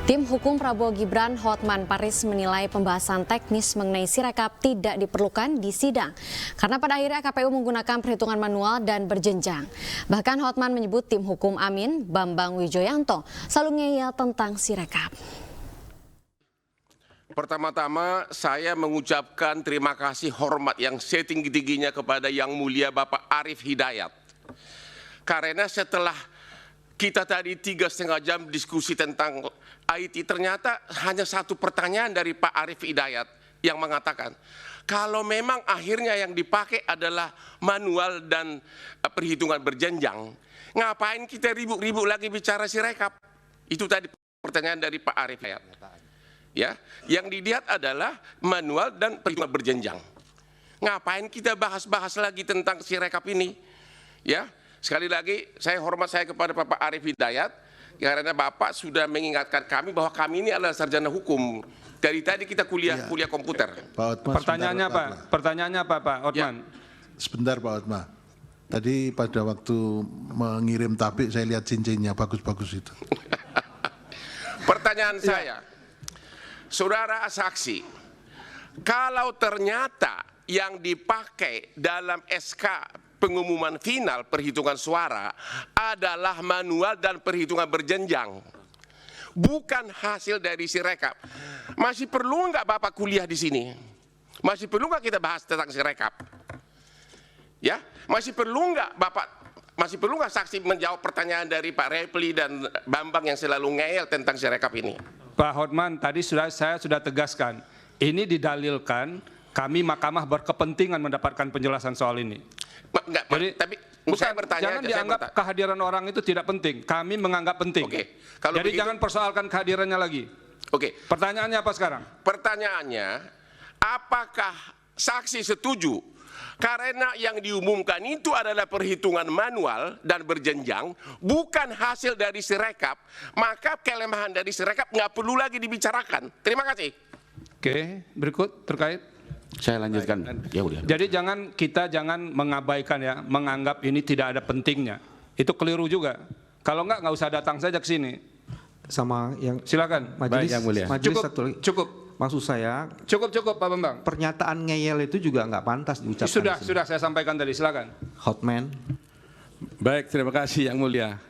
Tim hukum Prabowo Gibran Hotman Paris menilai pembahasan teknis mengenai Sirekap tidak diperlukan di sidang karena pada akhirnya KPU menggunakan perhitungan manual dan berjenjang. Bahkan Hotman menyebut tim hukum Amin, Bambang Wijoyanto, selalu ngeyel tentang Sirekap. Pertama-tama saya mengucapkan terima kasih hormat yang setinggi-tingginya kepada Yang Mulia Bapak Arief Hidayat. Karena setelah kita tadi 3,5 jam diskusi tentang IT, ternyata hanya satu pertanyaan dari Pak Arief Hidayat yang mengatakan, kalau memang akhirnya yang dipakai adalah manual dan perhitungan berjenjang, ngapain kita ribut-ribut lagi bicara Sirekap? Itu tadi pertanyaan dari Pak Arief Hidayat. Ya, yang dilihat adalah manual dan perhitungan berjenjang. Ngapain kita bahas-bahas lagi tentang Sirekap ini? Ya, sekali lagi saya hormat kepada Bapak Arief Hidayat karena Bapak sudah mengingatkan kami bahwa kami ini adalah sarjana hukum. Dari tadi kita kuliah komputer. Pak Hotman, Pertanyaannya apa Pak Hotman? Ya. Sebentar Pak Hotman. Tadi pada waktu mengirim tabik saya lihat cincinnya bagus-bagus itu. Pertanyaan saya, saudara saksi, kalau ternyata yang dipakai dalam SK pengumuman final perhitungan suara adalah manual dan perhitungan berjenjang, bukan hasil dari Sirekap, masih perlu nggak Bapak kuliah di sini? Masih perlu nggak kita bahas tentang Sirekap? Ya, masih perlu nggak Bapak? Masih perlu nggak saksi menjawab pertanyaan dari Pak Repli dan Bambang yang selalu ngeyel tentang Sirekap ini? Pak Hotman, tadi saya sudah tegaskan, ini didalilkan kami Mahkamah berkepentingan mendapatkan penjelasan soal ini. Enggak, jadi, tapi bukan, saya bertanya, jangan dianggap kehadiran orang itu tidak penting. Kami menganggap penting. Oke, kalau jadi begitu, jangan persoalkan kehadirannya lagi. Oke. Pertanyaannya apa sekarang? Pertanyaannya, apakah saksi setuju karena yang diumumkan itu adalah perhitungan manual dan berjenjang, bukan hasil dari Sirekap, maka kelemahan dari Sirekap nggak perlu lagi dibicarakan. Terima kasih. Oke, berikut terkait. Saya lanjutkan. Ya udah. Jadi kita jangan mengabaikan ya, menganggap ini tidak ada pentingnya. Itu keliru juga. Kalau nggak usah datang saja ke sini. Sama yang silakan. Majelis, Baik, yang mulia. majelis Cukup. Maksud saya, Cukup Pak Bambang. pernyataan ngeyel itu juga nggak pantas diucapkan. Sudah saya sampaikan tadi, silakan. Hotman. Baik, terima kasih Yang Mulia.